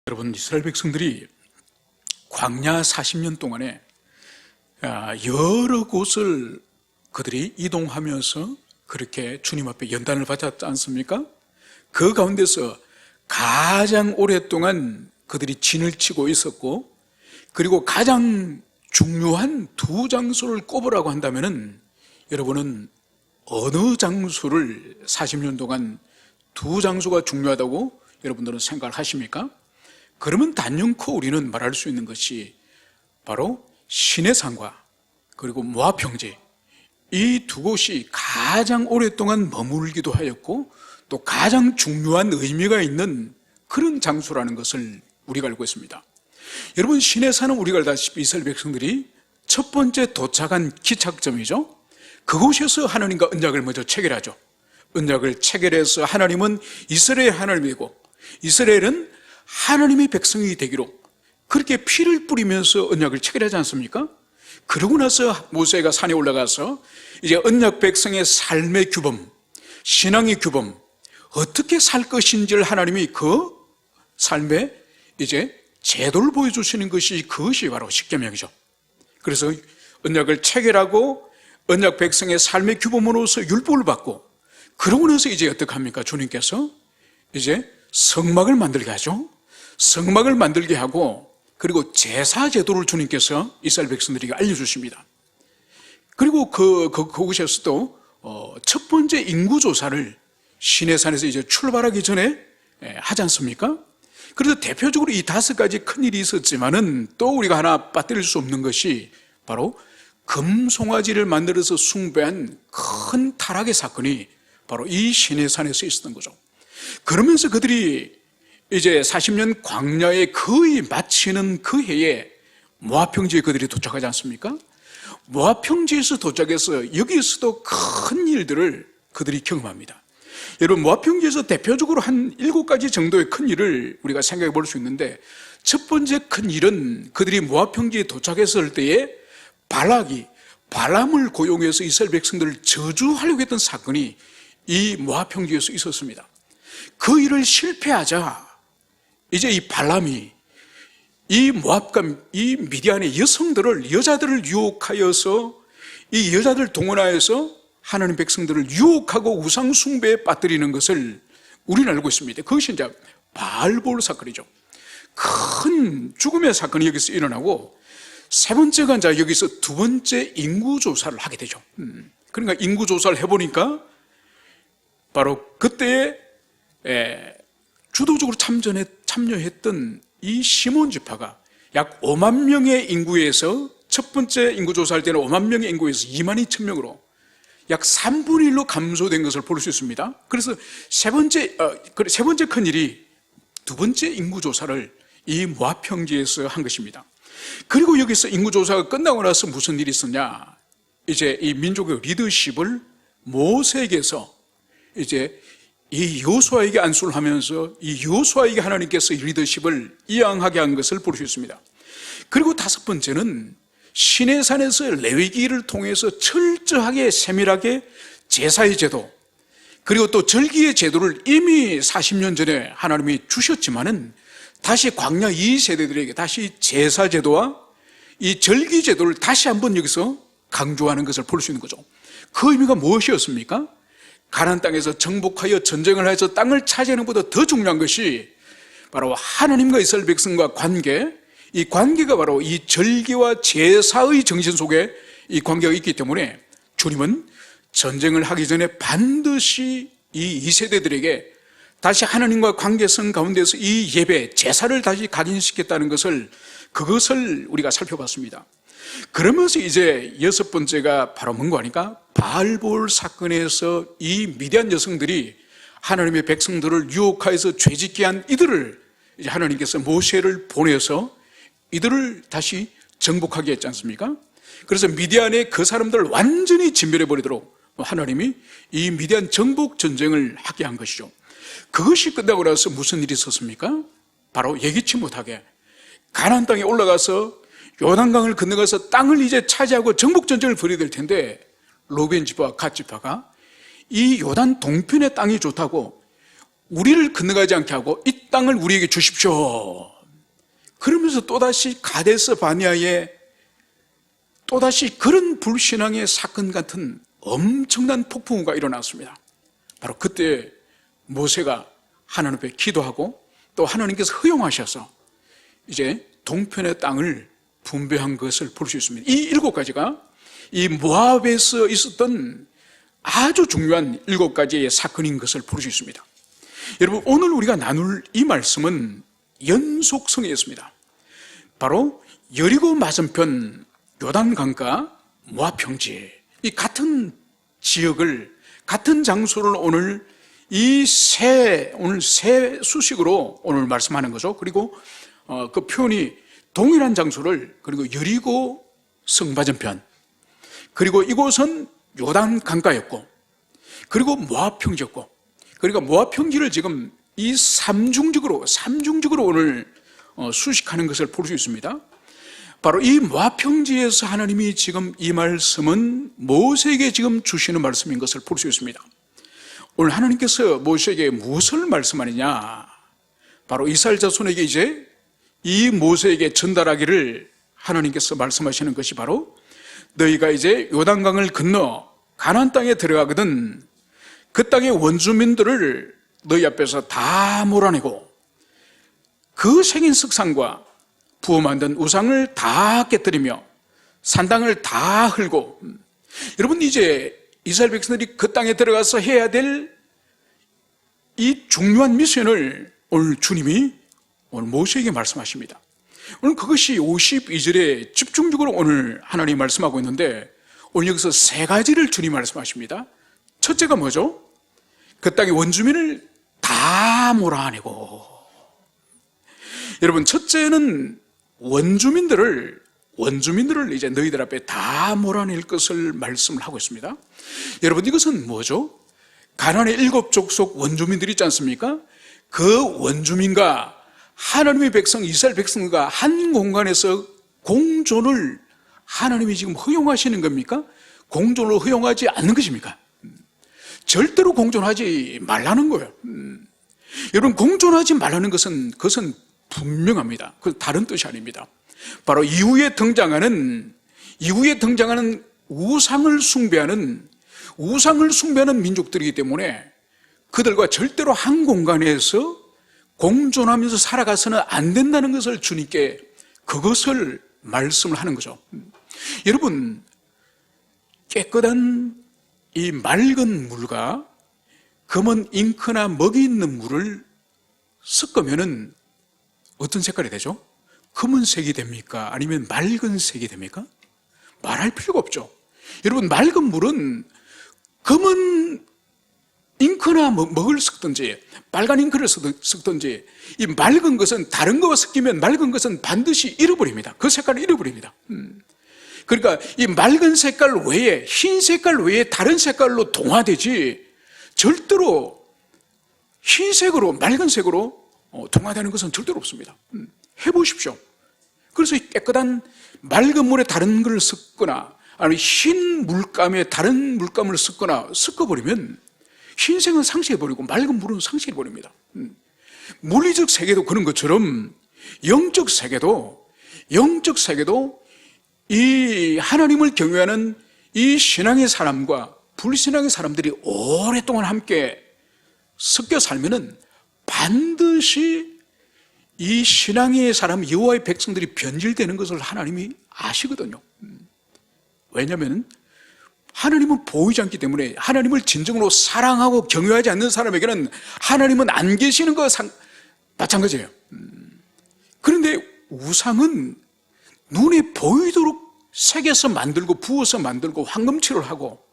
여러분, 이스라엘 백성들이 광야 40년 동안에 여러 곳을 그들이 이동하면서 그렇게 주님 앞에 연단을 받았지 않습니까? 그 가운데서 가장 오랫동안 그들이 진을 치고 있었고, 그리고 가장 중요한 두 장소를 꼽으라고 한다면은 여러분은 어느 장소를 40년 동안 두 장소가 중요하다고 여러분들은 생각을 하십니까? 그러면 단연코 우리는 말할 수 있는 것이 바로 시내산과 그리고 모압 평지, 이 두 곳이 가장 오랫동안 머물기도 하였고 또 가장 중요한 의미가 있는 그런 장소라는 것을 우리가 알고 있습니다. 여러분, 시내산은 우리가 알다시피 이스라엘 백성들이 첫 번째 도착한 기착점이죠. 그곳에서 하나님과 언약을 먼저 체결하죠. 언약을 체결해서 하나님은 이스라엘 하나님이고 이스라엘은 하나님의 백성이 되기로 그렇게 피를 뿌리면서 언약을 체결하지 않습니까? 그러고 나서 모세가 산에 올라가서 이제 언약 백성의 삶의 규범, 신앙의 규범, 어떻게 살 것인지를 하나님이 그 삶에 이제 제도를 보여주시는 것이 그것이 바로 십계명이죠. 그래서 언약을 체결하고 언약 백성의 삶의 규범으로서 율법을 받고, 그러고 나서 이제 어떻게 합니까? 주님께서 이제 성막을 만들게 하죠. 성막을 만들게 하고, 그리고 제사 제도를 주님께서 이스라엘 백성들에게 알려주십니다. 그리고 그곳에서도 첫 번째 인구조사를 시내산에서 이제 출발하기 전에 하지 않습니까? 그래서 대표적으로 이 5가지 큰 일이 있었지만은 또 우리가 하나 빠뜨릴 수 없는 것이 바로 금송아지를 만들어서 숭배한 큰 타락의 사건이 바로 이 시내산에서 있었던 거죠. 그러면서 그들이 이제 40년 광야에 거의 마치는 그 해에 모압 평지에 그들이 도착하지 않습니까? 모압 평지에서 도착해서 여기에서도 큰 일들을 그들이 경험합니다. 여러분, 모압 평지에서 대표적으로 한 7가지 정도의 큰 일을 우리가 생각해 볼 수 있는데, 첫 번째 큰 일은 그들이 모압 평지에 도착했을 때에 발람을 고용해서 이스라엘 백성들을 저주하려고 했던 사건이 이 모압 평지에서 있었습니다. 그 일을 실패하자 이제 이 발람이 이 모압과 이 미디안의 여자들을 유혹하여서 이 여자들 동원하여서 하나님 백성들을 유혹하고 우상 숭배에 빠뜨리는 것을 우리는 알고 있습니다. 그것이 이제 바알볼 사건이죠. 큰 죽음의 사건이 여기서 일어나고, 세 번째가 이제 여기서 두 번째 인구조사를 하게 되죠. 그러니까 인구조사를 해보니까 바로 그때에 주도적으로 참여했던 이 시몬 지파가 약 5만 명의 인구에서, 첫 번째 인구조사할 때는 5만 명의 인구에서 2만 2천 명으로 약 3분의 1로 감소된 것을 볼 수 있습니다. 그래서 세 번째 큰 일이 두 번째 인구조사를 이 모압 평지에서 한 것입니다. 그리고 여기서 인구조사가 끝나고 나서 무슨 일이 있었냐? 이제 이 민족의 리더십을 모세에게서 이제 이 여호수아에게 안수를 하면서 이 여호수아에게 하나님께서 리더십을 이양하게 한 것을 볼 수 있습니다. 그리고 5번째는 시내산에서 레위기를 통해서 철저하게 세밀하게 제사의 제도, 그리고 또 절기의 제도를 이미 40년 전에 하나님이 주셨지만은 다시 광야 2세대들에게 다시 제사 제도와 이 절기 제도를 다시 한번 여기서 강조하는 것을 볼 수 있는 거죠. 그 의미가 무엇이었습니까? 가나안 땅에서 정복하여 전쟁을 해서 땅을 차지하는 것보다 더 중요한 것이 바로 하나님과 이스라엘 백성과 관계, 이 관계가 바로 이 절기와 제사의 정신 속에 이 관계가 있기 때문에 주님은 전쟁을 하기 전에 반드시 이 2세대들에게 다시 하나님과 관계성 가운데서 이 예배, 제사를 다시 각인시켰다는 것을, 그것을 우리가 살펴봤습니다. 그러면서 이제 6번째가 바로 뭔가 하니까 바알볼 사건에서 이 미디안 여성들이 하나님의 백성들을 유혹하여서 죄짓게 한 이들을 이제 하나님께서 모세를 보내서 이들을 다시 정복하게 했지 않습니까? 그래서 미디안의 그 사람들을 완전히 진멸해버리도록 하나님이 이 미디안 정복 전쟁을 하게 한 것이죠. 그것이 끝나고 나서 무슨 일이 있었습니까? 바로 예기치 못하게 가나안 땅에 올라가서 요단강을 건너가서 땅을 이제 차지하고 정복 전쟁을 벌여야 될 텐데, 로벤 지파와 갓 지파가 이 요단 동편의 땅이 좋다고 우리를 건너가지 않게 하고 이 땅을 우리에게 주십시오, 그러면서 또다시 가데스 바네아에 또다시 그런 불신앙의 사건 같은 엄청난 폭풍우가 일어났습니다. 바로 그때 모세가 하나님 앞에 기도하고 또 하나님께서 허용하셔서 이제 동편의 땅을 분배한 것을 볼 수 있습니다. 이 7가지가 이 모압에서 있었던 아주 중요한 7가지의 사건인 것을 볼 수 있습니다. 여러분, 오늘 우리가 나눌 이 말씀은 연속성에 있습니다. 바로 여리고 맞은편 요단강과 모압 평지, 이 같은 지역을, 같은 장소를 오늘 오늘 세 수식으로 오늘 말씀하는 거죠. 그리고 그 표현이 동일한 장소를, 그리고 여리고 성 맞은편, 그리고 이곳은 요단 강가였고, 그리고 모압 평지였고, 그러니까 모압 평지를 지금 이 삼중적으로 오늘 수식하는 것을 볼 수 있습니다. 바로 이 모압 평지에서 하나님이 지금 이 말씀은 모세에게 지금 주시는 말씀인 것을 볼 수 있습니다. 오늘 하나님께서 모세에게 무엇을 말씀하느냐? 바로 이스라엘 자손에게 이제 이 모세에게 전달하기를 하나님께서 말씀하시는 것이 바로 너희가 이제 요단강을 건너 가나안 땅에 들어가거든 그 땅의 원주민들을 너희 앞에서 다 몰아내고 그 생인 석상과 부어 만든 우상을 다 깨뜨리며 산당을 다 헐고, 여러분 이제 이스라엘 백성들이 그 땅에 들어가서 해야 될 이 중요한 미션을 오늘 주님이 오늘 모세에게 말씀하십니다. 오늘 그것이 52절에 집중적으로 오늘 하나님이 말씀하고 있는데, 오늘 여기서 3가지를 주님이 말씀하십니다. 첫째가 뭐죠? 그 땅의 원주민을 다 몰아내고. 여러분, 첫째는 원주민들을 이제 너희들 앞에 다 몰아낼 것을 말씀을 하고 있습니다. 여러분, 이것은 뭐죠? 가나안의 7족속 원주민들이 있지 않습니까? 그 원주민과 하나님의 백성, 이스라엘 백성과 한 공간에서 공존을 하나님이 지금 허용하시는 겁니까? 공존을 허용하지 않는 것입니까? 절대로 공존하지 말라는 거예요. 여러분, 공존하지 말라는 것은 그것은 분명합니다. 그 다른 뜻이 아닙니다. 바로 이후에 등장하는 우상을 숭배하는 민족들이기 때문에 그들과 절대로 한 공간에서 공존하면서 살아가서는 안 된다는 것을 주님께 그것을 말씀을 하는 거죠. 여러분, 깨끗한 이 맑은 물과 검은 잉크나 먹이 있는 물을 섞으면은 어떤 색깔이 되죠? 검은색이 됩니까? 아니면 맑은 색이 됩니까? 말할 필요가 없죠. 여러분, 맑은 물은 검은 잉크나 먹을 섞든지 빨간 잉크를 섞든지, 이 맑은 것은 다른 거와 섞이면 맑은 것은 반드시 잃어버립니다. 그 색깔을 잃어버립니다. 그러니까 이 맑은 색깔 외에, 흰 색깔 외에 다른 색깔로 동화되지 절대로 흰색으로, 맑은 색으로 동화되는 것은 절대로 없습니다. 해보십시오. 그래서 이 깨끗한 맑은 물에 다른 걸 섞거나 아니면 흰 물감에 다른 물감을 섞어버리면 흰색은 상실해버리고 맑은 물은 상실해버립니다. 물리적 세계도 그런 것처럼 영적 세계도 이 하나님을 경외하는 이 신앙의 사람과 불신앙의 사람들이 오랫동안 함께 섞여 살면은 반드시 이 신앙의 사람, 여호와의 백성들이 변질되는 것을 하나님이 아시거든요. 왜냐하면 하나님은 보이지 않기 때문에, 하나님을 진정으로 사랑하고 경외하지 않는 사람에게는 하나님은 안 계시는 것과 마찬가지예요. 그런데 우상은 눈에 보이도록 새겨서 만들고 부어서 만들고 황금칠을 하고,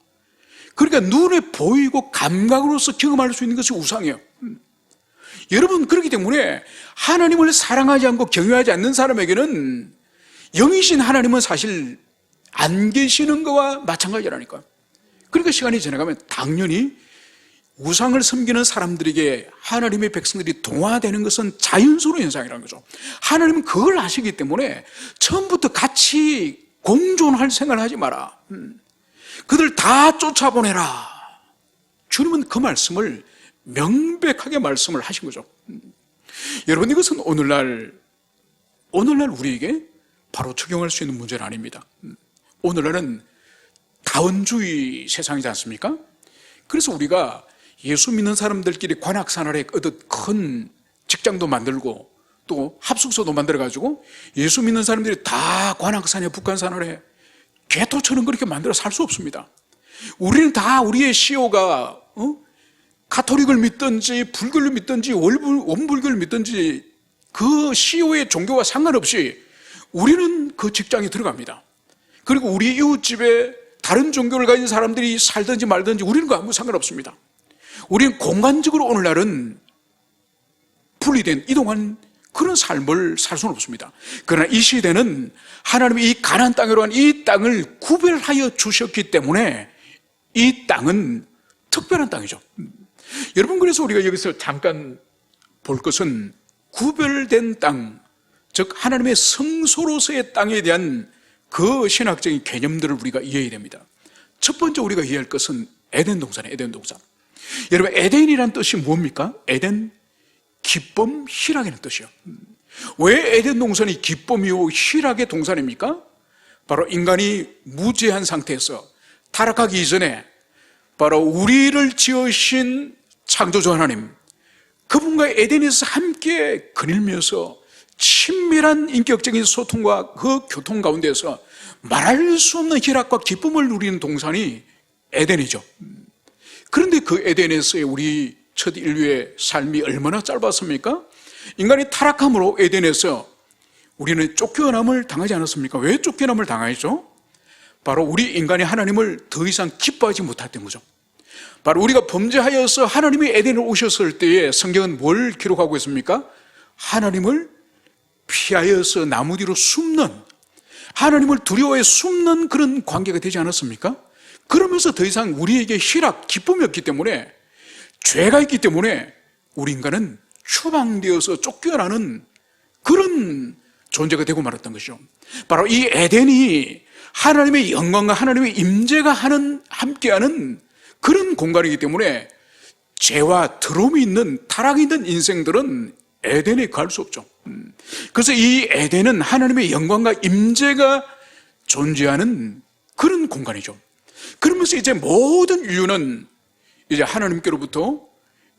그러니까 눈에 보이고 감각으로서 경험할 수 있는 것이 우상이에요. 여러분, 그렇기 때문에 하나님을 사랑하지 않고 경외하지 않는 사람에게는 영이신 하나님은 사실 안 계시는 것과 마찬가지라니까요. 그러니까 시간이 지나가면 당연히 우상을 섬기는 사람들에게 하나님의 백성들이 동화되는 것은 자연스러운 현상이라는 거죠. 하나님은 그걸 아시기 때문에 처음부터 같이 공존할 생각을 하지 마라. 그들 다 쫓아보내라. 주님은 그 말씀을 명백하게 말씀을 하신 거죠. 여러분, 이것은 오늘날 오늘날 우리에게 바로 적용할 수 있는 문제는 아닙니다. 오늘날은 다원주의 세상이지 않습니까? 그래서 우리가 예수 믿는 사람들끼리 관악산하에 얻은 큰 직장도 만들고 또 합숙소도 만들어가지고 예수 믿는 사람들이 다 관악산에 북한산하에 개토처럼 그렇게 만들어 살 수 없습니다. 우리는 다 우리의 시호가 가톨릭을 믿든지 불교를 믿든지 원불교를 믿든지 그 시호의 종교와 상관없이 우리는 그 직장에 들어갑니다. 그리고 우리 이웃집에 다른 종교를 가진 사람들이 살든지 말든지 우리는 그 아무 상관없습니다. 우리는 공간적으로 오늘날은 분리된 이동한 그런 삶을 살 수는 없습니다. 그러나 이 시대는 하나님이 이 가나안 땅으로 한 이 땅을 구별하여 주셨기 때문에 이 땅은 특별한 땅이죠. 여러분, 그래서 우리가 여기서 잠깐 볼 것은 구별된 땅, 즉 하나님의 성소로서의 땅에 대한 그 신학적인 개념들을 우리가 이해해야 됩니다. 첫 번째 우리가 이해할 것은 에덴 동산이에요. 에덴 동산. 여러분, 에덴이란 뜻이 뭡니까? 에덴, 기쁨, 희락이라는 뜻이요. 왜 에덴 동산이 기쁨이요 희락의 동산입니까? 바로 인간이 무죄한 상태에서 타락하기 이전에 바로 우리를 지으신 창조주 하나님, 그분과 에덴에서 함께 거닐면서 친밀한 인격적인 소통과 그 교통 가운데서 말할 수 없는 희락과 기쁨을 누리는 동산이 에덴이죠. 그런데 그 에덴에서의 우리 첫 인류의 삶이 얼마나 짧았습니까? 인간이 타락함으로 에덴에서 우리는 쫓겨남을 당하지 않았습니까? 왜 쫓겨남을 당하죠? 바로 우리 인간이 하나님을 더 이상 기뻐하지 못했던 거죠. 바로 우리가 범죄하여서 하나님이 에덴에 오셨을 때에 성경은 뭘 기록하고 있습니까? 하나님을 피하여서 나무 뒤로 숨는, 하나님을 두려워해 숨는 그런 관계가 되지 않았습니까? 그러면서 더 이상 우리에게 희락, 기쁨이 없기 때문에, 죄가 있기 때문에 우리 인간은 추방되어서 쫓겨나는 그런 존재가 되고 말았던 것이죠. 바로 이 에덴이 하나님의 영광과 하나님의 임재가 함께하는 그런 공간이기 때문에 죄와 더러움이 있는, 타락이 있는 인생들은 에덴에 갈 수 없죠. 그래서 이 에덴은 하나님의 영광과 임재가 존재하는 그런 공간이죠. 그러면서 이제 모든 인류는 이제 하나님께로부터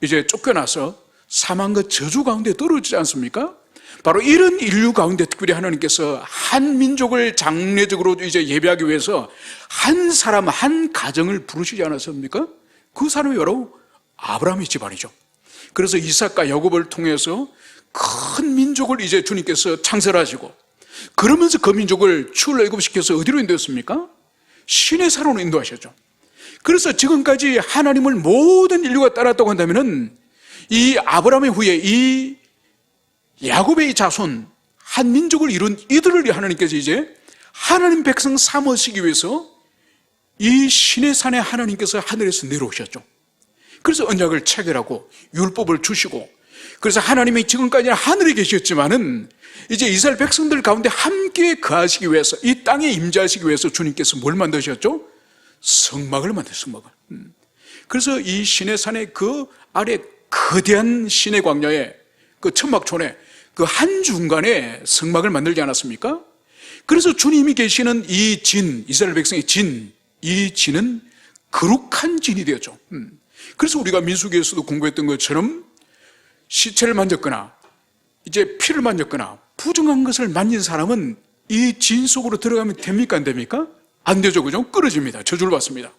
이제 쫓겨나서 사망과 저주 가운데 떨어지지 않습니까? 바로 이런 인류 가운데 특별히 하나님께서 한 민족을 장례적으로 이제 예배하기 위해서 한 사람, 한 가정을 부르시지 않았습니까? 그 사람이 바로 아브라함의 집안이죠. 그래서 이삭과 야곱을 통해서 큰 민족을 이제 주님께서 창설하시고, 그러면서 그 민족을 출애굽시켜서 어디로 인도했습니까? 신의 산으로 인도하셨죠. 그래서 지금까지 하나님을 모든 인류가 따랐다고 한다면은 이 아브라함의 후에 이 야곱의 자손, 한 민족을 이룬 이들을 하나님께서 이제 하나님 백성 삼으시기 위해서 이 신의 산에 하나님께서 하늘에서 내려오셨죠. 그래서 언약을 체결하고 율법을 주시고, 그래서 하나님이 지금까지는 하늘에 계셨지만은 이제 이스라엘 백성들 가운데 함께 거하시기 위해서, 이 땅에 임재하시기 위해서 주님께서 뭘 만드셨죠? 성막을 만드셨어요. 성막을. 그래서 이 신의 산의 그 아래 거대한 신의 광야에, 그 천막촌에 그 한중간에 성막을 만들지 않았습니까? 그래서 주님이 계시는 이 진, 이스라엘 백성의 진, 이 진은 거룩한 진이 되었죠. 그래서 우리가 민수기에서도 공부했던 것처럼 시체를 만졌거나 이제 피를 만졌거나 부정한 것을 만진 사람은 이 진 속으로 들어가면 됩니까? 안 됩니까? 안 되죠. 그죠? 끊어집니다. 저주를 받습니다.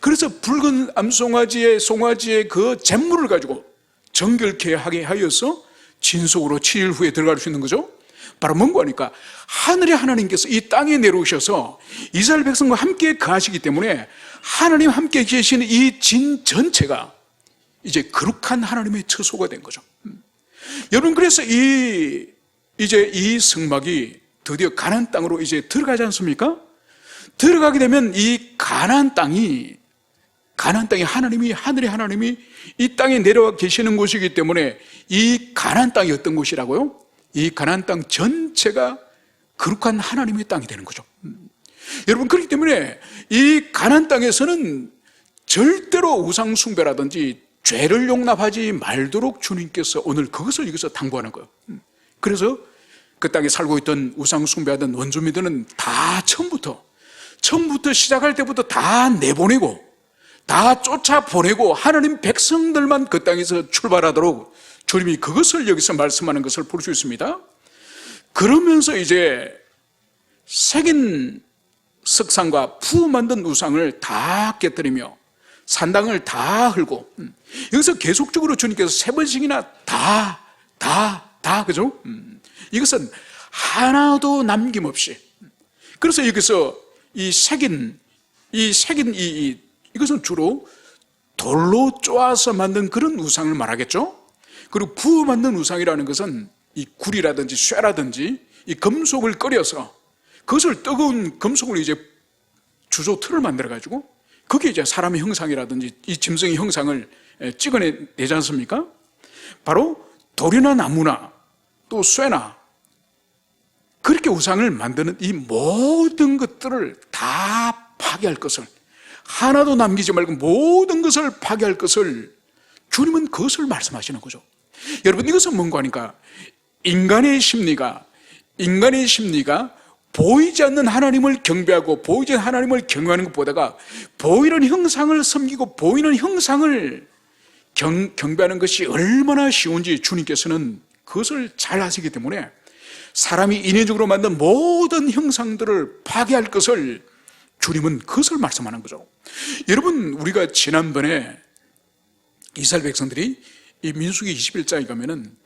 그래서 붉은 암송아지의 그 잿물을 가지고 정결케 하게 하여서 진 속으로 7일 후에 들어갈 수 있는 거죠. 바로 뭔가 하니까 하늘의 하나님께서 이 땅에 내려오셔서 이스라엘 백성과 함께 거하시기 때문에 하나님 함께 계시는 이 진 전체가 이제 거룩한 하나님의 처소가 된 거죠. 여러분, 그래서 이제 이 성막이 드디어 가나안 땅으로 이제 들어가지 않습니까? 들어가게 되면 이 가나안 땅이 하나님이, 하늘의 하나님이 이 땅에 내려와 계시는 곳이기 때문에 이 가나안 땅이 어떤 곳이라고요? 이 가나안 땅 전체가 거룩한 하나님의 땅이 되는 거죠. 여러분, 그렇기 때문에 이 가나안 땅에서는 절대로 우상 숭배라든지 죄를 용납하지 말도록 주님께서 오늘 그것을 여기서 당부하는 거예요. 그래서 그 땅에 살고 있던 우상 숭배하던 원주민들은 다 처음부터 시작할 때부터 다 내보내고 다 쫓아보내고 하나님 백성들만 그 땅에서 출발하도록 주님이 그것을 여기서 말씀하는 것을 볼 수 있습니다. 그러면서 이제 새긴 석상과 푸 만든 우상을 다 깨뜨리며 산당을 다 헐고, 여기서 계속적으로 주님께서 세 번씩이나 그죠? 이것은 하나도 남김없이. 그래서 여기서 이것은 주로 돌로 쪼아서 만든 그런 우상을 말하겠죠? 그리고 부어 만든 우상이라는 것은 이 굴이라든지 쇠라든지 이 금속을 끓여서 그것을 뜨거운 금속을 이제 주조 틀을 만들어가지고 거기에 이제 사람의 형상이라든지 이 짐승의 형상을 찍어내지 않습니까? 바로 돌이나 나무나 또 쇠나 그렇게 우상을 만드는 이 모든 것들을 다 파괴할 것을, 하나도 남기지 말고 모든 것을 파괴할 것을 주님은 그것을 말씀하시는 거죠. 여러분, 이것은 뭔가 하니까 인간의 심리가 보이지 않는 하나님을 경배하고 보이지 않는 하나님을 경외하는 것보다가 보이는 형상을 섬기고 보이는 형상을 경배하는 것이 얼마나 쉬운지 주님께서는 그것을 잘 아시기 때문에 사람이 인위적으로 만든 모든 형상들을 파괴할 것을 주님은 그것을 말씀하는 거죠. 여러분, 우리가 지난번에 이스라엘 백성들이 이 민수기 21장에 가면은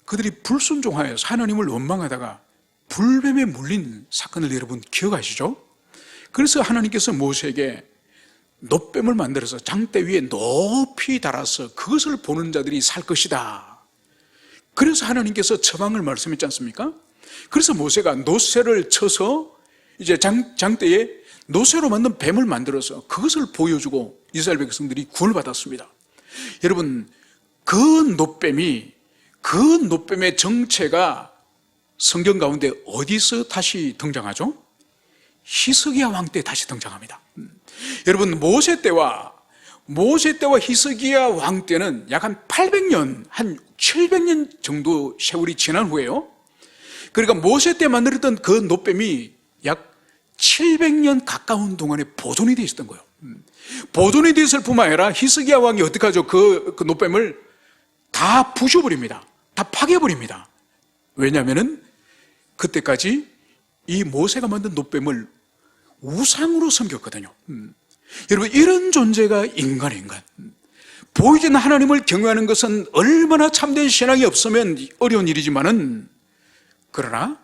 그들이 불순종하여서 하나님을 원망하다가 불뱀에 물린 사건을 여러분 기억하시죠? 그래서 하나님께서 모세에게 놋뱀을 만들어서 장대 위에 높이 달아서 그것을 보는 자들이 살 것이다. 그래서 하나님께서 처방을 말씀했지 않습니까? 그래서 모세가 놋새를 쳐서 이제 장대에 놋새로 만든 뱀을 만들어서 그것을 보여주고 이스라엘 백성들이 구원을 받았습니다. 여러분, 그 놋뱀의 정체가 성경 가운데 어디서 다시 등장하죠? 히스기야 왕 때 다시 등장합니다. 여러분, 모세 때와 히스기야 왕 때는 약 한 800년, 한 700년 정도 세월이 지난 후에요. 그러니까 모세 때 만들었던 그 놋뱀이 약 700년 가까운 동안에 보존이 되어 있었던 거예요. 보존이 되어 있을 뿐만 아니라 히스기야 왕이 어떻게 하죠? 그 놋뱀을 다 부셔버립니다. 다 파괴해버립니다. 왜냐하면은 그때까지 이 모세가 만든 놋뱀을 우상으로 섬겼거든요. 여러분, 이런 존재가 인간의 인간. 보이지 않는 하나님을 경외하는 것은 얼마나 참된 신앙이 없으면 어려운 일이지만은, 그러나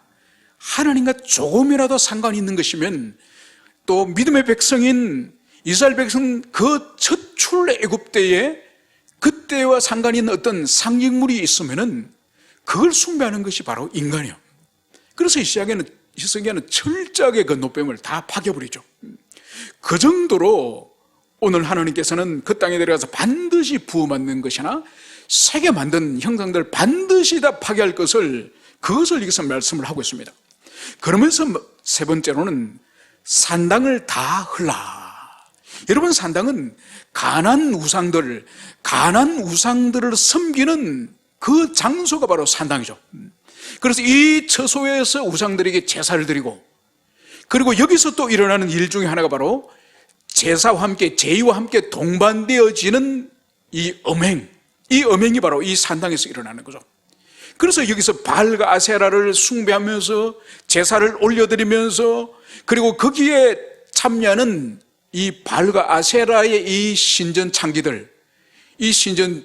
하나님과 조금이라도 상관이 있는 것이면, 또 믿음의 백성인 이스라엘 백성 그 첫 출애 애굽 때에 그때와 상관이 있는 어떤 상징물이 있으면은 그걸 숭배하는 것이 바로 인간이에요. 그래서 히스기야는 철저하게 그 놋뱀을 다 파괴버리죠. 그 정도로 오늘 하나님께서는 그 땅에 들어가서 반드시 부어 만든 것이나 새겨 만든 형상들 반드시 다 파괴할 것을, 그것을 여기서 말씀을 하고 있습니다. 그러면서 세 번째로는 산당을 다 헐라. 여러분, 산당은 가난 우상들을 섬기는 그 장소가 바로 산당이죠. 그래서 이 처소에서 우상들에게 제사를 드리고, 그리고 여기서 또 일어나는 일 중에 하나가 바로 제사와 함께, 제의와 함께 동반되어지는 이 음행이 바로 이 산당에서 일어나는 거죠. 그래서 여기서 바알과 아세라를 숭배하면서 제사를 올려드리면서, 그리고 거기에 참여하는 이 바알과 아세라의 이 신전 창기들, 이 신전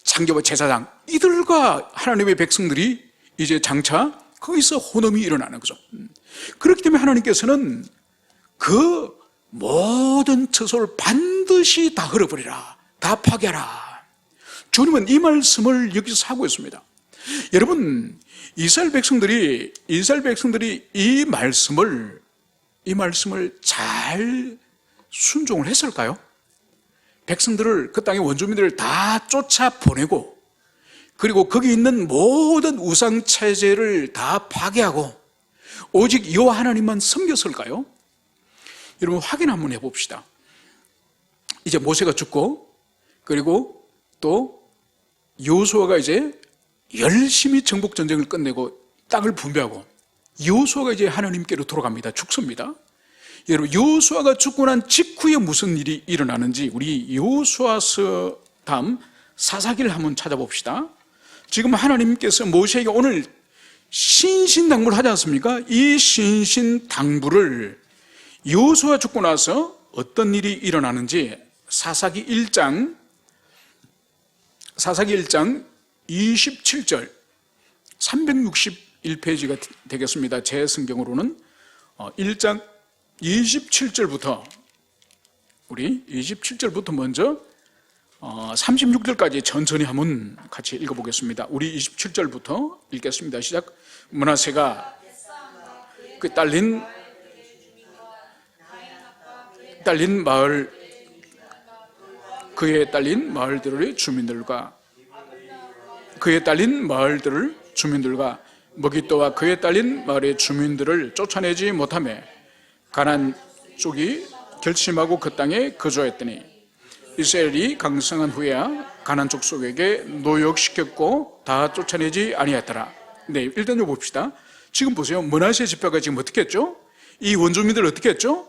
창기와 제사장, 이들과 하나님의 백성들이 이제 장차 거기서 혼음이 일어나는 거죠. 그렇기 때문에 하나님께서는 그 모든 처소를 반드시 다 헐어버리라, 다 파괴하라. 주님은 이 말씀을 여기서 하고 있습니다. 여러분, 이스라엘 백성들이 이 말씀을 잘 순종을 했을까요? 백성들을, 그 땅의 원주민들을 다 쫓아보내고, 그리고 거기 있는 모든 우상 체제를 다 파괴하고 오직 여호와 하나님만 섬겼을까요? 여러분, 확인 한번 해봅시다. 이제 모세가 죽고, 그리고 또 여호수아가 이제 열심히 정복 전쟁을 끝내고 땅을 분배하고 여호수아가 이제 하나님께로 돌아갑니다. 죽습니다. 여러분, 여호수아가 죽고 난 직후에 무슨 일이 일어나는지 우리 여호수아서 다음 사사기를 한번 찾아봅시다. 지금 하나님께서 모세에게 오늘 신신당부를 하지 않습니까? 이 신신당부를 여호수아 죽고 나서 어떤 일이 일어나는지 사사기 1장 27절 361페이지가 되겠습니다. 제 성경으로는 1장 27절부터 우리 27절부터 먼저 36절까지 천천히 한번 같이 읽어보겠습니다. 우리 27절부터 읽겠습니다. 시작. 므낫세가 그 딸린 마을 그의 딸린 마을들의 주민들과 머깃도와 그의 딸린 마을의 주민들을 쫓아내지 못하며 가나안 쪽이 결심하고 그 땅에 거주하였더니 이스라엘이 강성한 후에야 가나안 족속에게 노역시켰고 다 쫓아내지 아니하였더라. 네, 일단 좀 봅시다. 지금 보세요. 므낫세 지파가 지금 어떻게 했죠? 이 원주민들을 어떻게 했죠?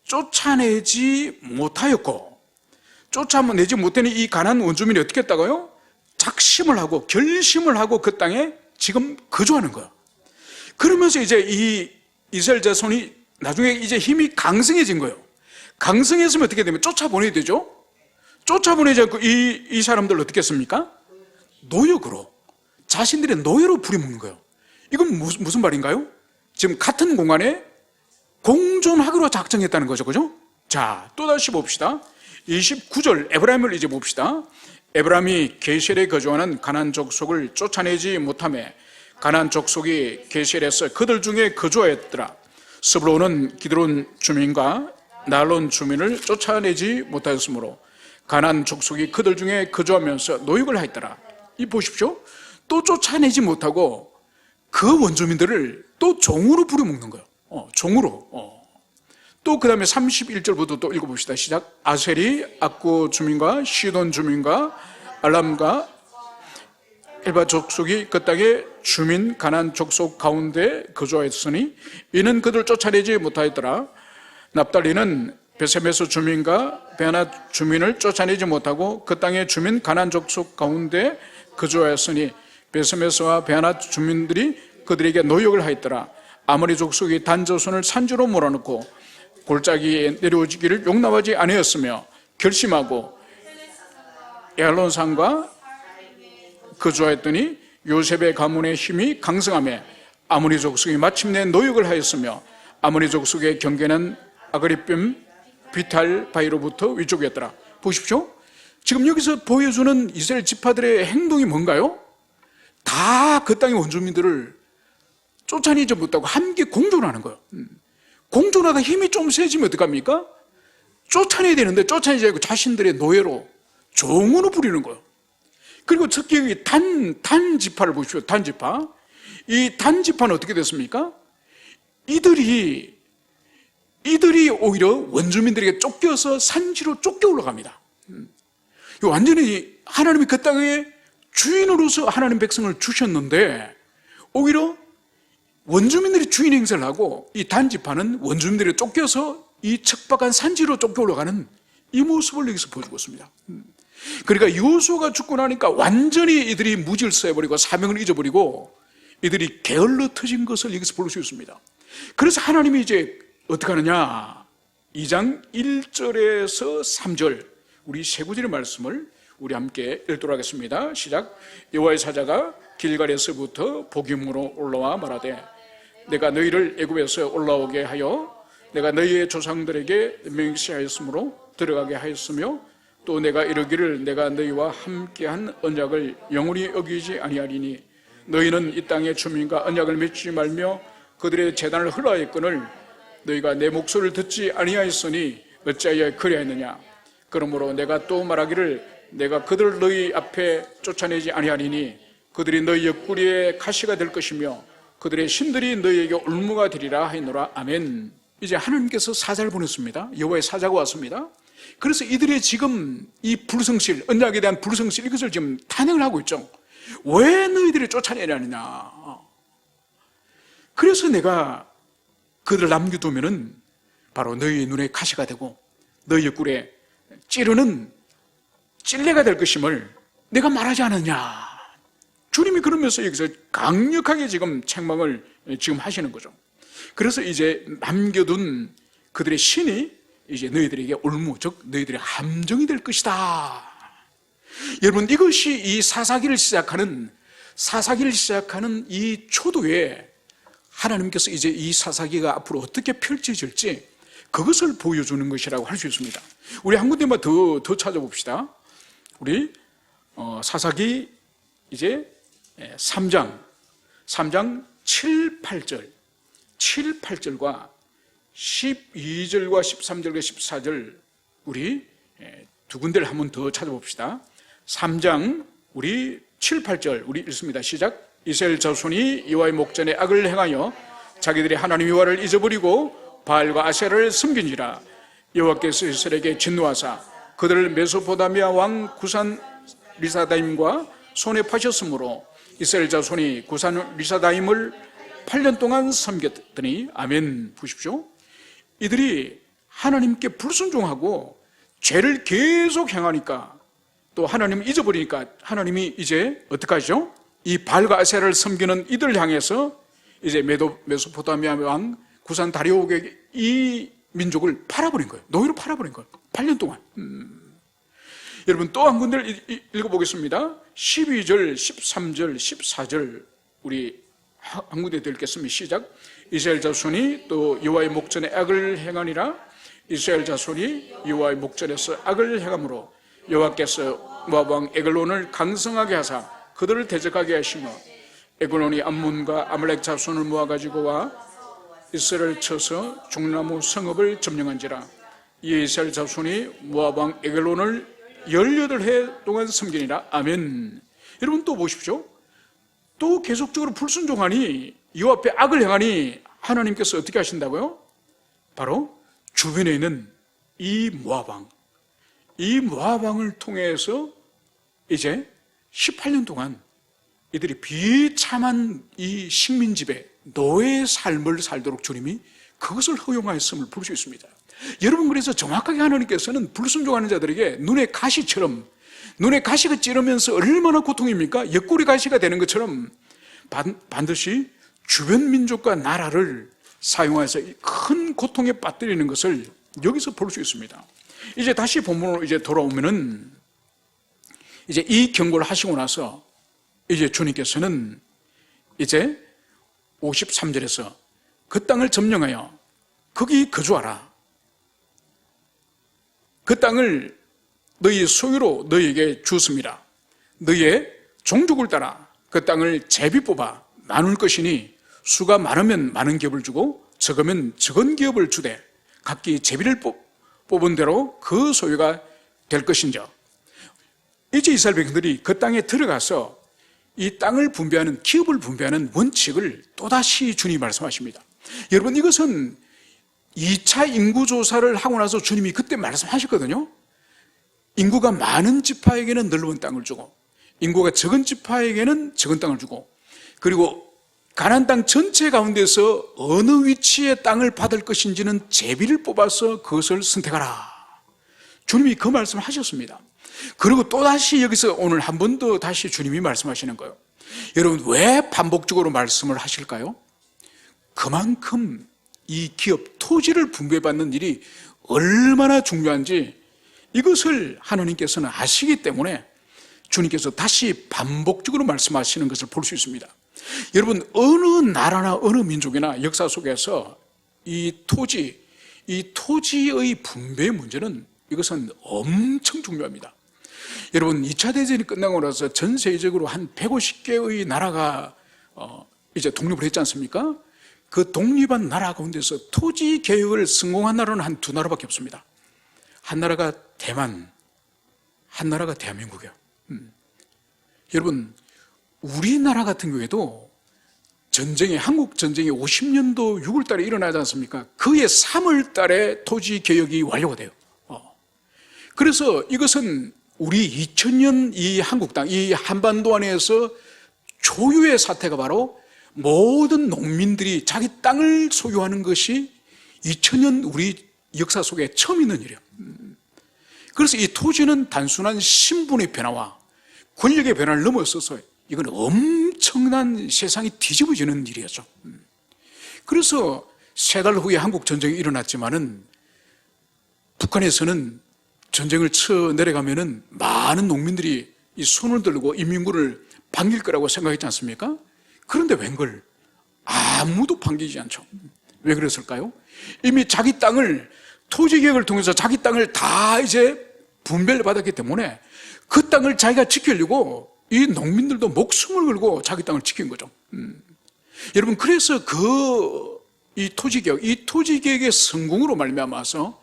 쫓아내지 못하였고, 쫓아내지 못하니 이 가나안 원주민이 어떻게 했다고요? 작심을 하고 결심을 하고 그 땅에 지금 거주하는 거예요. 그러면서 이제 이 이스라엘 자손이 나중에 이제 힘이 강성해진 거예요. 강성했으면 어떻게 되면 쫓아보내야 되죠? 쫓아보내지 않고 이 사람들 어떻게 했습니까? 노역으로, 자신들의 노예로 부려먹는 거예요. 이건 무슨 말인가요? 지금 같은 공간에 공존하기로 작정했다는 거죠. 그죠? 자, 또다시 봅시다. 29절 에브라임을 이제 봅시다. 에브라임이 게셀에 거주하는 가나안 족속을 쫓아내지 못하며 가나안 족속이 게셀에서 그들 중에 거주하였더라. 스불론은 기드론 주민과 날론 주민을 쫓아내지 못하였으므로 가나안 족속이 그들 중에 거주하면서 노역을 하였더라. 이 보십시오. 또 쫓아내지 못하고 그 원주민들을 또 종으로 부려먹는 거예요. 종으로. 또 그 다음에 31절부터 또 읽어봅시다. 시작. 아셀이 악고 주민과 시돈 주민과 알람과 엘바 족속이 그 땅에 주민 가나안 족속 가운데 거주하였으니 이는 그들 쫓아내지 못하였더라. 납달리는 베세메스 주민과 베아나 주민을 쫓아내지 못하고 그 땅의 주민 가나안 족속 가운데 거주하였으니 베세메스와 베아나 주민들이 그들에게 노역을 하였더라. 아모리 족속이 단저손을 산지로 몰아넣고 골짜기에 내려오기를 용납하지 아니었으며 결심하고 에알론산과 거주하였더니 요셉의 가문의 힘이 강성하며 아모리 족속이 마침내 노역을 하였으며 아모리 족속의 경계는 아그리빔 비탈 바위로부터 위쪽이었더라. 보십시오. 지금 여기서 보여주는 이스라엘 지파들의 행동이 뭔가요? 다 그 땅의 원주민들을 쫓아내지 못하고 함께 공존하는 거예요. 공존하다 힘이 좀 세지면 어떡합니까? 쫓아내야 되는데 쫓아내지 않고 자신들의 노예로 종으로 부리는 거예요. 그리고 특히 여기 단 지파를 보십시오. 단 지파. 이 단 지파는 어떻게 됐습니까? 이들이 오히려 원주민들에게 쫓겨서 산지로 쫓겨 올라갑니다. 완전히 하나님이 그 땅에 주인으로서 하나님 백성을 주셨는데 오히려 원주민들이 주인 행세를 하고 이 단지파는 원주민들이 쫓겨서 이 척박한 산지로 쫓겨 올라가는 이 모습을 여기서 보여주고 있습니다. 그러니까 여호수아가 죽고 나니까 완전히 이들이 무질서해버리고 사명을 잊어버리고 이들이 게을러 터진 것을 여기서 볼 수 있습니다. 그래서 하나님이 이제 어떻게 하느냐, 2장 1절에서 3절 우리 세 구절의 말씀을 우리 함께 읽도록 하겠습니다. 시작. 여호와의 사자가 길갈에서부터 복임으로 올라와 말하되 내가 너희를 애굽에서 올라오게 하여 내가 너희의 조상들에게 맹세하였으므로 들어가게 하였으며 또 내가 이르기를 내가 너희와 함께한 언약을 영원히 어기지 아니하리니 너희는 이 땅의 주민과 언약을 맺지 말며 그들의 재단을 흘러하였거늘 너희가 내 목소리를 듣지 아니하였으니 어찌하여 그리하였느냐. 그러므로 내가 또 말하기를 내가 그들을 너희 앞에 쫓아내지 아니하리니 그들이 너희 옆구리에 가시가 될 것이며 그들의 신들이 너희에게 올무가 되리라 하였노라. 아멘. 이제 하나님께서 사자를 보냈습니다. 여호와의 사자가 왔습니다. 그래서 이들의 지금 이 불성실, 언약에 대한 불성실, 이것을 지금 탄핵을 하고 있죠. 왜 너희들이 쫓아내려느냐. 그래서 내가 그들을 남겨두면은 바로 너희 눈에 가시가 되고 너희 꿀에 찌르는 찔레가 될 것임을 내가 말하지 않았냐. 주님이 그러면서 여기서 강력하게 지금 책망을 지금 하시는 거죠. 그래서 이제 남겨둔 그들의 신이 이제 너희들에게 올무, 즉 너희들의 함정이 될 것이다. 여러분, 이것이 이 사사기를 시작하는 이 초도에 하나님께서 이제 이 사사기가 앞으로 어떻게 펼쳐질지 그것을 보여주는 것이라고 할 수 있습니다. 우리 한 군데만 더 찾아봅시다. 우리 사사기 이제 3장 7, 8절과 12절과 13절과 14절 우리 두 군데를 한번 더 찾아봅시다. 3장 우리 7, 8절 우리 읽습니다. 시작. 이스라엘 자손이 여호와의 목전에 악을 행하여 자기들이 하나님 여호와를 잊어버리고 바알과 아세라를 섬긴지라. 여호와께서 이스라엘에게 진노하사 그들을 메소포타미아 왕 구산 리사다임과 손에 파셨으므로 이스라엘 자손이 구산 리사다임을 8년 동안 섬겼더니, 아멘. 보십시오. 이들이 하나님께 불순종하고 죄를 계속 행하니까, 또 하나님을 잊어버리니까 하나님이 이제 어떻게 하죠? 이 바알과 아세라를 섬기는 이들을 향해서 이제 메소포타미아 왕 구산 다리오에게 이 민족을 팔아버린 거예요. 노예로 팔아버린 거예요. 8년 동안. 여러분, 또 한 군데를 읽어보겠습니다. 12절, 13절, 14절 우리 한 군데 더 읽겠습니다. 시작. 이스라엘 자손이 또 여호와의 목전에 악을 행하니라. 이스라엘 자손이 여호와의 목전에서 악을 행함으로 여호와께서 모압 왕 에글론을 강성하게 하사 그들을 대적하게 하시며 에글론이 암몬과 아말렉 자손을 모아가지고 와 이스라엘을 쳐서 중나무 성읍을 점령한지라. 이에 이스라엘 자손이 모압 왕 에글론을 18해 동안 섬기니라. 아멘. 여러분, 또 보십시오. 또 계속적으로 불순종하니, 이 앞에 악을 행하니 하나님께서 어떻게 하신다고요? 바로 주변에 있는 이 모압 왕을 통해서 이제 18년 동안 이들이 비참한 이 식민지배, 노예의 삶을 살도록 주님이 그것을 허용하였음을 볼 수 있습니다. 여러분, 그래서 정확하게 하나님께서는 불순종하는 자들에게 눈에 가시가 찌르면서 얼마나 고통입니까? 옆구리 가시가 되는 것처럼 반드시 주변 민족과 나라를 사용해서 큰 고통에 빠뜨리는 것을 여기서 볼 수 있습니다. 이제 다시 본문으로 이제 돌아오면은 이제 이 경고를 하시고 나서 이제 주님께서는 이제 53절에서 그 땅을 점령하여 거기 거주하라. 그 땅을 너희 소유로 너희에게 주었습니다. 너희의 종족을 따라 그 땅을 제비 뽑아 나눌 것이니 수가 많으면 많은 기업을 주고 적으면 적은 기업을 주되 각기 제비를 뽑은 대로 그 소유가 될 것인저. 이제 이스라엘 백성들이 그 땅에 들어가서 이 땅을 분배하는, 기업을 분배하는 원칙을 또다시 주님이 말씀하십니다. 여러분, 이것은 2차 인구조사를 하고 나서 주님이 그때 말씀하셨거든요. 인구가 많은 지파에게는 넓은 땅을 주고 인구가 적은 지파에게는 적은 땅을 주고, 그리고 가나안 땅 전체 가운데서 어느 위치에 땅을 받을 것인지는 제비를 뽑아서 그것을 선택하라. 주님이 그 말씀을 하셨습니다. 그리고 또다시 여기서 오늘 한 번 더 다시 주님이 말씀하시는 거예요. 여러분, 왜 반복적으로 말씀을 하실까요? 그만큼 이 기업, 토지를 분배받는 일이 얼마나 중요한지 이것을 하나님께서는 아시기 때문에 주님께서 다시 반복적으로 말씀하시는 것을 볼 수 있습니다. 여러분, 어느 나라나 어느 민족이나 역사 속에서 이 토지의 분배 문제는 이것은 엄청 중요합니다. 여러분, 2차 대전이 끝나고 나서 전 세계적으로 한 150개의 나라가 이제 독립을 했지 않습니까? 그 독립한 나라 가운데서 토지 개혁을 성공한 나라는 한 두 나라밖에 없습니다. 한 나라가 대만, 한 나라가 대한민국이에요. 여러분, 우리나라 같은 경우에도 한국 전쟁이 50년도 6월 달에 일어나지 않습니까? 그해 3월 달에 토지 개혁이 완료가 돼요. 그래서 이것은 우리 2000년 이 한국 땅, 이 한반도 안에서 초유의 사태가 바로 모든 농민들이 자기 땅을 소유하는 것이 2000년 우리 역사 속에 처음 있는 일이에요. 그래서 이 토지는 단순한 신분의 변화와 권력의 변화를 넘어서서 이건 엄청난 세상이 뒤집어지는 일이었죠. 그래서 3달 후에 한국 전쟁이 일어났지만은 북한에서는 전쟁을 쳐 내려가면은 많은 농민들이 이 손을 들고 인민군을 반길 거라고 생각했지 않습니까? 그런데 웬걸 아무도 반기지 않죠. 왜 그랬을까요? 이미 자기 땅을 토지개혁을 통해서 자기 땅을 다 이제 분배를 받았기 때문에 그 땅을 자기가 지키려고 이 농민들도 목숨을 걸고 자기 땅을 지킨 거죠. 여러분, 그래서 이 토지개혁의 성공으로 말미암아서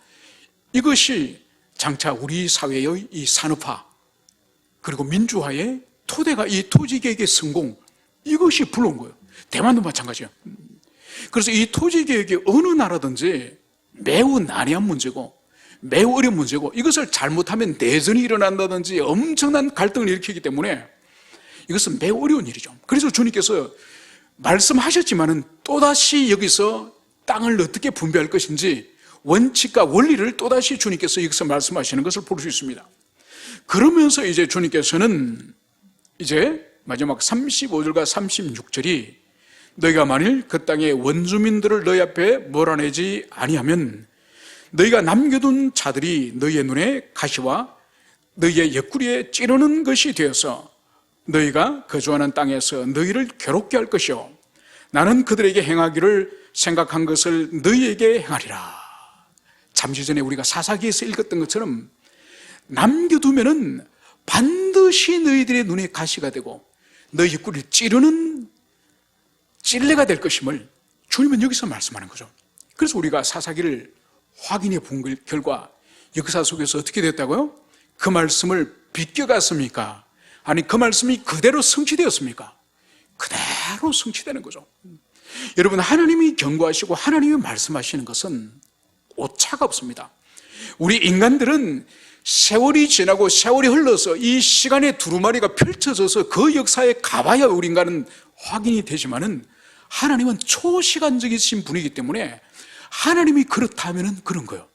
이것이 장차 우리 사회의 이 산업화 그리고 민주화의 토대가 이 토지개혁의 성공, 이것이 불러온 거예요. 대만도 마찬가지예요. 그래서 이 토지개혁이 어느 나라든지 매우 난해한 문제고 매우 어려운 문제고, 이것을 잘못하면 내전이 일어난다든지 엄청난 갈등을 일으키기 때문에 이것은 매우 어려운 일이죠. 그래서 주님께서 말씀하셨지만은 또다시 여기서 땅을 어떻게 분배할 것인지 원칙과 원리를 또다시 주님께서 여기서 말씀하시는 것을 볼 수 있습니다. 그러면서 이제 주님께서는 이제 마지막 35절과 36절이 너희가 만일 그 땅의 원주민들을 너희 앞에 몰아내지 아니하면 너희가 남겨둔 자들이 너희의 눈에 가시와 너희의 옆구리에 찌르는 것이 되어서 너희가 거주하는 땅에서 너희를 괴롭게 할 것이요 나는 그들에게 행하기를 생각한 것을 너희에게 행하리라. 잠시 전에 우리가 사사기에서 읽었던 것처럼 남겨두면은 반드시 너희들의 눈에 가시가 되고 너희 옆구리를 찌르는 찔레가 될 것임을 주님은 여기서 말씀하는 거죠. 그래서 우리가 사사기를 확인해 본 결과 역사 속에서 어떻게 됐다고요? 그 말씀을 비껴갔습니까? 아니, 그 말씀이 그대로 성취되었습니까? 그대로 성취되는 거죠. 여러분, 하나님이 경고하시고 하나님이 말씀하시는 것은 오차가 없습니다. 우리 인간들은 세월이 지나고 세월이 흘러서 이 시간의 두루마리가 펼쳐져서 그 역사에 가봐야 우리 인간은 확인이 되지만은 하나님은 초시간적이신 분이기 때문에 하나님이 그렇다면은 그런 거예요.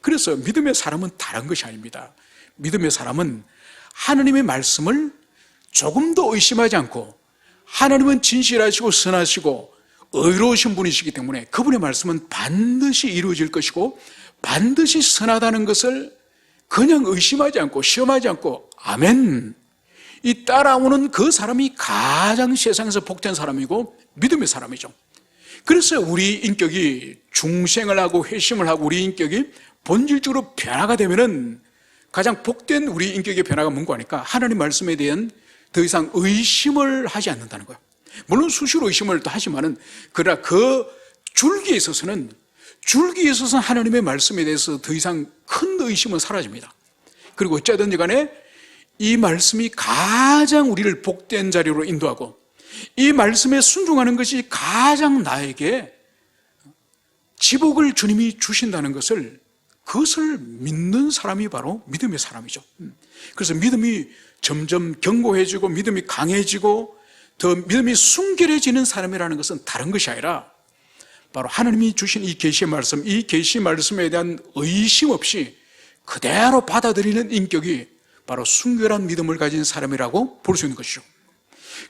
그래서 믿음의 사람은 다른 것이 아닙니다. 믿음의 사람은 하나님의 말씀을 조금도 의심하지 않고, 하나님은 진실하시고 선하시고 의로우신 분이시기 때문에 그분의 말씀은 반드시 이루어질 것이고 반드시 선하다는 것을 그냥 의심하지 않고 시험하지 않고 아멘, 이 따라오는 그 사람이 가장 세상에서 복된 사람이고 믿음의 사람이죠. 그래서 우리 인격이 중생을 하고 회심을 하고 우리 인격이 본질적으로 변화가 되면은 가장 복된 우리 인격의 변화가 뭔가 하니까 하나님 말씀에 대한 더 이상 의심을 하지 않는다는 거예요. 물론 수시로 의심을 또 하지만은, 그러나 그 줄기에 있어서는 하나님의 말씀에 대해서 더 이상 큰 의심은 사라집니다. 그리고 어찌하든지 간에 이 말씀이 가장 우리를 복된 자리로 인도하고 이 말씀에 순종하는 것이 가장 나에게 지복을 주님이 주신다는 것을, 그것을 믿는 사람이 바로 믿음의 사람이죠. 그래서 믿음이 점점 견고해지고 믿음이 강해지고 더 믿음이 순결해지는 사람이라는 것은 다른 것이 아니라 바로 하나님이 주신 이 계시의 말씀, 이 계시 말씀에 대한 의심 없이 그대로 받아들이는 인격이 바로 순결한 믿음을 가진 사람이라고 볼 수 있는 것이죠.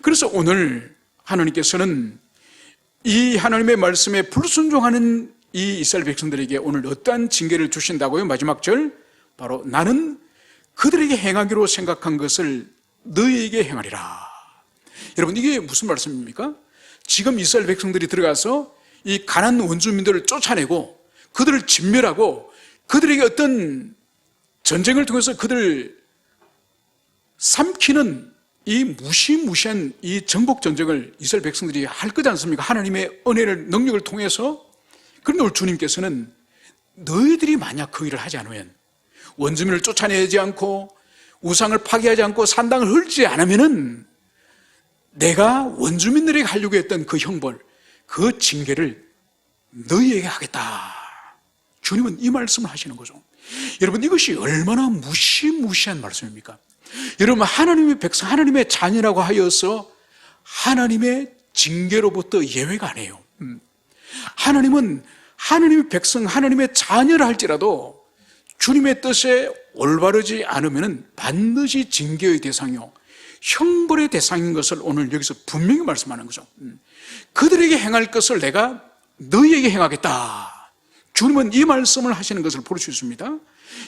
그래서 오늘 하나님께서는 이 하나님의 말씀에 불순종하는 이 이스라엘 백성들에게 오늘 어떠한 징계를 주신다고요? 마지막 절, 바로 나는 그들에게 행하기로 생각한 것을 너희에게 행하리라. 여러분, 이게 무슨 말씀입니까? 지금 이스라엘 백성들이 들어가서 이 가나안 원주민들을 쫓아내고 그들을 진멸하고 그들에게 어떤 전쟁을 통해서 그들을 삼키는 이 무시무시한 이 정복 전쟁을 이스라엘 백성들이 할 거지 않습니까? 하나님의 은혜를, 능력을 통해서. 그런데 오늘 주님께서는 너희들이 만약 그 일을 하지 않으면, 원주민을 쫓아내지 않고 우상을 파괴하지 않고 산당을 헐지 않으면은 내가 원주민들에게 하려고 했던 그 형벌, 그 징계를 너희에게 하겠다. 주님은 이 말씀을 하시는 거죠. 여러분, 이것이 얼마나 무시무시한 말씀입니까? 여러분, 하나님의 백성, 하나님의 자녀라고 하여서 하나님의 징계로부터 예외가 아니에요. 하나님은 하나님의 백성, 하나님의 자녀를 할지라도 주님의 뜻에 올바르지 않으면 반드시 징계의 대상이요 형벌의 대상인 것을 오늘 여기서 분명히 말씀하는 거죠. 그들에게 행할 것을 내가 너희에게 행하겠다. 주님은 이 말씀을 하시는 것을 볼 수 있습니다.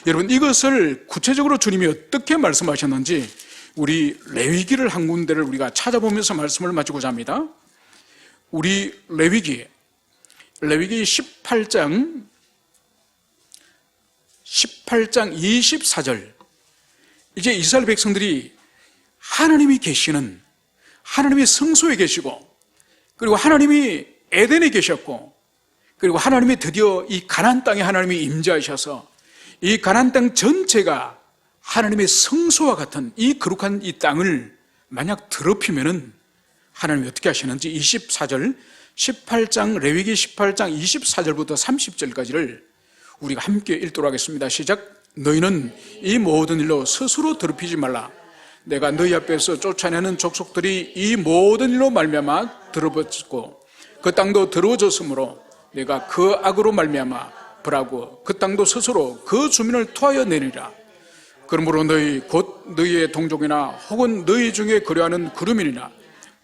여러분, 이것을 구체적으로 주님이 어떻게 말씀하셨는지 우리 레위기를 한 군데를 우리가 찾아보면서 말씀을 마치고자 합니다. 우리 레위기 18장 24절. 이제 이스라엘 백성들이 하나님이 계시는, 하나님이 성소에 계시고, 그리고 하나님이 에덴에 계셨고, 그리고 하나님이 드디어 이 가나안 땅에 하나님이 임재하셔서 이 가나안 땅 전체가 하나님의 성소와 같은 이 거룩한 이 땅을 만약 더럽히면은 하나님이 어떻게 하시는지 18장 레위기 18장 24절부터 30절까지를 우리가 함께 읽도록 하겠습니다. 시작. 너희는 이 모든 일로 스스로 더럽히지 말라. 내가 너희 앞에서 쫓아내는 족속들이 이 모든 일로 말미암아 더러워졌고 그 땅도 더러워졌으므로 내가 그 악으로 말미암아 벌하고 그 땅도 스스로 그 주민을 토하여 내리라. 그러므로 너희 곧 너희의 동족이나 혹은 너희 중에 거류하는 그루민이나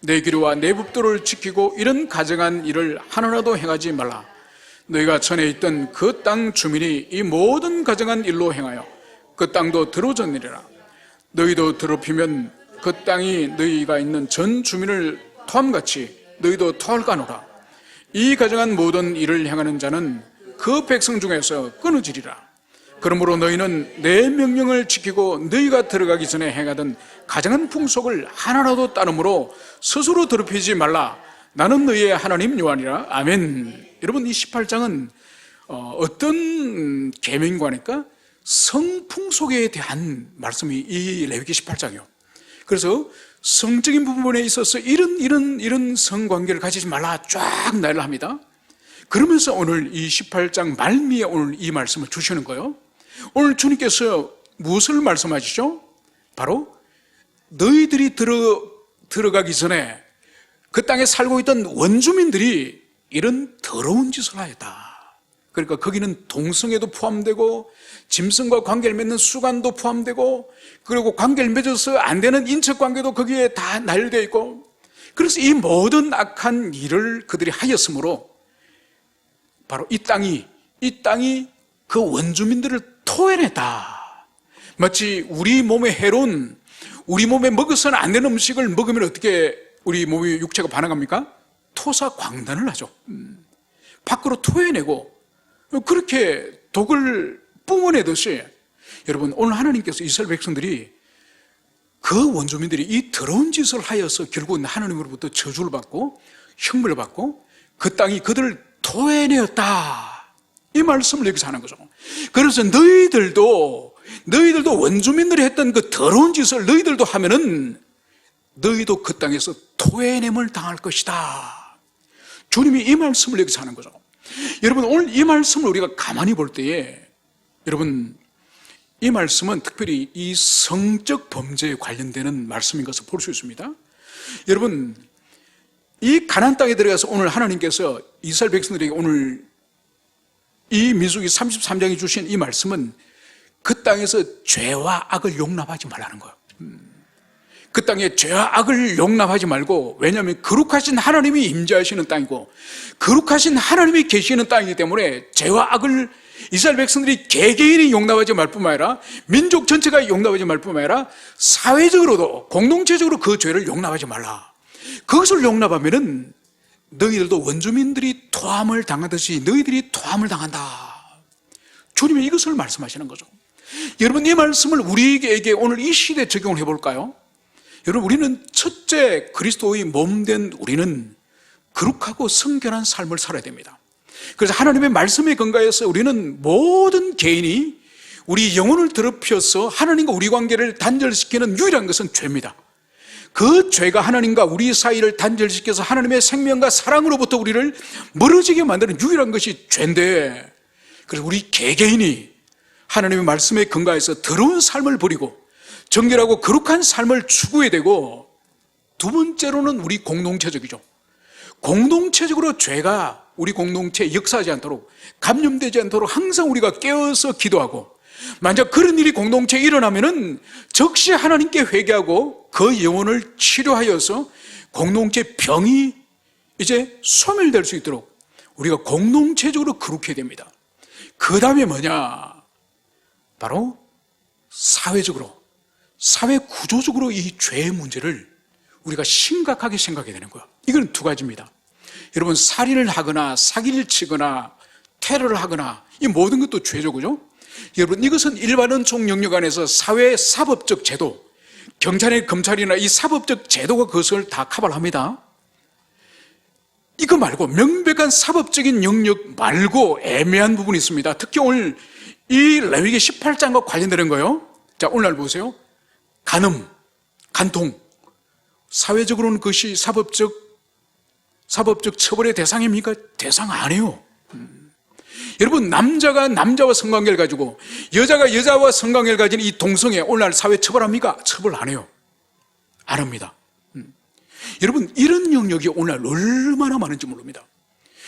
내 기류와 내 법도를 지키고 이런 가증한 일을 하나라도 행하지 말라. 너희가 전에 있던 그 땅 주민이 이 모든 가증한 일로 행하여 그 땅도 더러워졌느니라. 너희도 더럽히면 그 땅이 너희가 있는 전 주민을 토함같이 너희도 토할까노라. 이 가증한 모든 일을 행하는 자는 그 백성 중에서 끊어지리라. 그러므로 너희는 내 명령을 지키고 너희가 들어가기 전에 행하던 가증한 풍속을 하나라도 따름으로 스스로 더럽히지 말라. 나는 너희의 하나님 여호와니라. 아멘. 여러분, 이 18장은 어떤 계명인가 하니까 성풍속에 대한 말씀이 이 레위기 18장이요. 그래서 성적인 부분에 있어서 이런 성관계를 가지지 말라 쫙 나열을 합니다. 그러면서 오늘 이 18장 말미에 오늘 이 말씀을 주시는 거예요. 오늘 주님께서 무엇을 말씀하시죠? 바로 너희들이 들어가기 전에 그 땅에 살고 있던 원주민들이 이런 더러운 짓을 하였다. 그러니까 거기는 동성애도 포함되고 짐승과 관계를 맺는 수간도 포함되고 그리고 관계를 맺어서 안 되는 인척관계도 거기에 다 나열되어 있고, 그래서 이 모든 악한 일을 그들이 하였으므로 바로 이 땅이 그 원주민들을 토해냈다. 마치 우리 몸에 해로운, 우리 몸에 먹어서는 안 되는 음식을 먹으면 어떻게 우리 몸의 육체가 반응합니까? 토사광단을 하죠. 밖으로 토해내고 그렇게 독을 뿜어내듯이, 여러분, 오늘 하나님께서 이스라엘 백성들이 그 원주민들이 이 더러운 짓을 하여서 결국은 하나님으로부터 저주를 받고 형벌을 받고 그 땅이 그들을 토해내었다. 이 말씀을 여기서 하는 거죠. 그래서 너희들도 원주민들이 했던 그 더러운 짓을 너희들도 하면은 너희도 그 땅에서 토해냄을 당할 것이다. 주님이 이 말씀을 여기서 하는 거죠. 여러분, 오늘 이 말씀을 우리가 가만히 볼 때에, 여러분, 이 말씀은 특별히 이 성적 범죄에 관련되는 말씀인 것을 볼 수 있습니다. 여러분, 이 가나안 땅에 들어가서 오늘 하나님께서 이스라엘 백성들에게 오늘 이 민수기 33장에 주신 이 말씀은 그 땅에서 죄와 악을 용납하지 말라는 거예요. 그 땅에 죄와 악을 용납하지 말고, 왜냐하면 거룩하신 하나님이 임재하시는 땅이고 거룩하신 하나님이 계시는 땅이기 때문에 죄와 악을 이스라엘 백성들이 개개인이 용납하지 말 뿐만 아니라 민족 전체가 용납하지 말 뿐만 아니라 사회적으로도 공동체적으로 그 죄를 용납하지 말라. 그것을 용납하면은 너희들도 원주민들이 토함을 당하듯이 너희들이 토함을 당한다. 주님이 이것을 말씀하시는 거죠. 여러분, 이 말씀을 우리에게 오늘 이 시대에 적용을 해볼까요? 여러분, 우리는 첫째 그리스도의 몸된 우리는 거룩하고 성결한 삶을 살아야 됩니다. 그래서 하나님의 말씀에 근거해서 우리는 모든 개인이 우리 영혼을 더럽혀서 하나님과 우리 관계를 단절시키는 유일한 것은 죄입니다. 그 죄가 하나님과 우리 사이를 단절시켜서 하나님의 생명과 사랑으로부터 우리를 멀어지게 만드는 유일한 것이 죄인데, 그래서 우리 개개인이 하나님의 말씀에 근거해서 더러운 삶을 버리고 정결하고 거룩한 삶을 추구해야 되고, 두 번째로는 우리 공동체적이죠. 공동체적으로 죄가 우리 공동체에 역사하지 않도록, 감염되지 않도록 항상 우리가 깨어서 기도하고, 만약 그런 일이 공동체에 일어나면은 즉시 하나님께 회개하고 그 영혼을 치료하여서 공동체 병이 이제 소멸될 수 있도록 우리가 공동체적으로 거룩해야 됩니다. 그 다음에 뭐냐? 바로 사회적으로, 사회 구조적으로 이 죄의 문제를 우리가 심각하게 생각해야 되는 거예요. 이건 두 가지입니다. 여러분, 살인을 하거나 사기를 치거나 테러를 하거나 이 모든 것도 죄죠, 그죠? 여러분, 이것은 일반 은총 영역 안에서 사회 사법적 제도, 경찰이나 검찰이나 이 사법적 제도가 그것을 다 커버를 합니다. 이거 말고 명백한 사법적인 영역 말고 애매한 부분이 있습니다. 특히 오늘 이 레위기 18장과 관련되는 거예요. 자, 오늘날 보세요. 간음, 간통. 사회적으로는 그것이 사법적 처벌의 대상입니까? 대상 아니에요. 여러분, 남자가 남자와 성관계를 가지고 여자가 여자와 성관계를 가진 이 동성애 오늘날 사회 처벌합니까? 처벌 안 해요. 안 합니다. 여러분, 이런 영역이 오늘날 얼마나 많은지 모릅니다.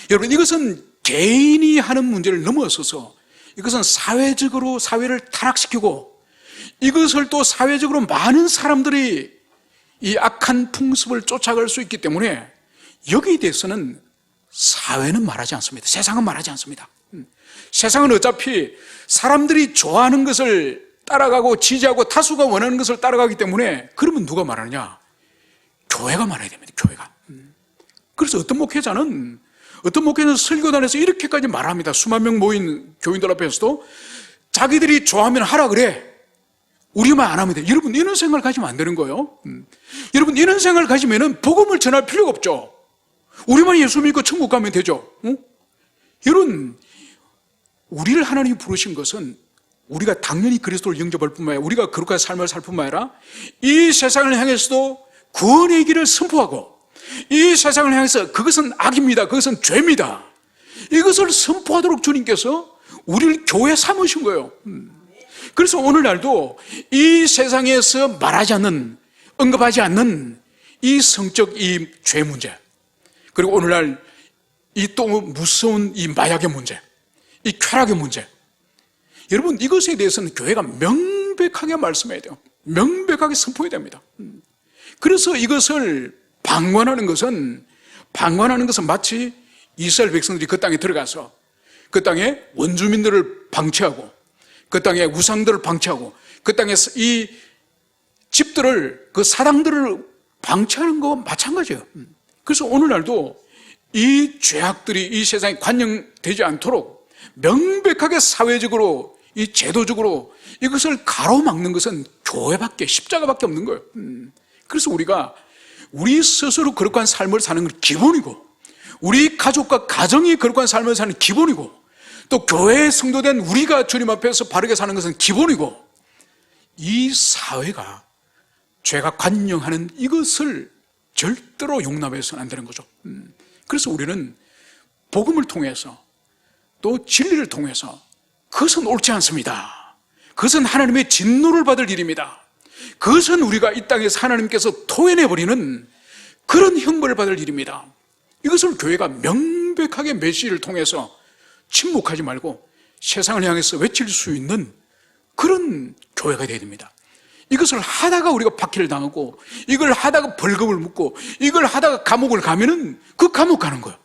여러분, 이것은 개인이 하는 문제를 넘어서서 이것은 사회적으로 사회를 타락시키고 이것을 또 사회적으로 많은 사람들이 이 악한 풍습을 쫓아갈 수 있기 때문에 여기에 대해서는 사회는 말하지 않습니다. 세상은 말하지 않습니다. 세상은 어차피 사람들이 좋아하는 것을 따라가고 지지하고 다수가 원하는 것을 따라가기 때문에, 그러면 누가 말하느냐? 교회가 말해야 됩니다. 교회가. 그래서 어떤 목회자는 설교단에서 이렇게까지 말합니다. 수만 명 모인 교인들 앞에서도 자기들이 좋아하면 하라 그래. 우리만 안 하면 돼. 여러분, 이런 생각을 가지면 안 되는 거예요. 여러분, 이런 생각을 가지면 복음을 전할 필요가 없죠. 우리만 예수 믿고 천국 가면 되죠. 여러분, 우리를 하나님이 부르신 것은 우리가 당연히 그리스도를 영접할 뿐만 아니라 우리가 거룩한 삶을 살 뿐만 아니라 이 세상을 향해서도 구원의 길을 선포하고, 이 세상을 향해서 그것은 악입니다, 그것은 죄입니다, 이것을 선포하도록 주님께서 우리를 교회 삼으신 거예요. 그래서 오늘날도 이 세상에서 말하지 않는, 언급하지 않는 이 성적 이 죄 문제, 그리고 오늘날 이 또 무서운 이 마약의 문제, 이 쾌락의 문제, 여러분, 이것에 대해서는 교회가 명백하게 말씀해야 돼요. 명백하게 선포해야 됩니다. 그래서 이것을 방관하는 것은 마치 이스라엘 백성들이 그 땅에 들어가서 그 땅에 원주민들을 방치하고 그 땅에 우상들을 방치하고 그 땅에 이 집들을, 그 사당들을 방치하는 거와 마찬가지예요. 그래서 오늘날도 이 죄악들이 이 세상에 관영되지 않도록 명백하게 사회적으로, 이 제도적으로 이것을 가로막는 것은 교회밖에, 십자가밖에 없는 거예요. 그래서 우리가 우리 스스로 거룩한 삶을 사는 건 기본이고, 우리 가족과 가정이 거룩한 삶을 사는 기본이고, 또 교회에 성도된 우리가 주님 앞에서 바르게 사는 것은 기본이고, 이 사회가 죄가 관영하는 이것을 절대로 용납해서는 안 되는 거죠. 그래서 우리는 복음을 통해서 또 진리를 통해서 그것은 옳지 않습니다, 그것은 하나님의 진노를 받을 일입니다, 그것은 우리가 이 땅에서 하나님께서 토해내버리는 그런 형벌을 받을 일입니다, 이것을 교회가 명백하게 메시지를 통해서 침묵하지 말고 세상을 향해서 외칠 수 있는 그런 교회가 되어야 됩니다. 이것을 하다가 우리가 박해를 당하고, 이걸 하다가 벌금을 묻고, 이걸 하다가 감옥을 가면은 그 감옥 가는 거예요.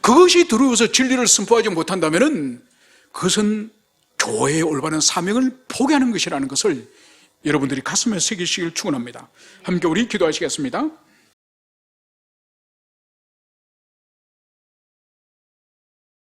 그것이 들어와서 진리를 선포하지 못한다면은 그것은 교회의 올바른 사명을 포기하는 것이라는 것을 여러분들이 가슴에 새기시길 축원합니다. 함께 우리 기도하시겠습니다.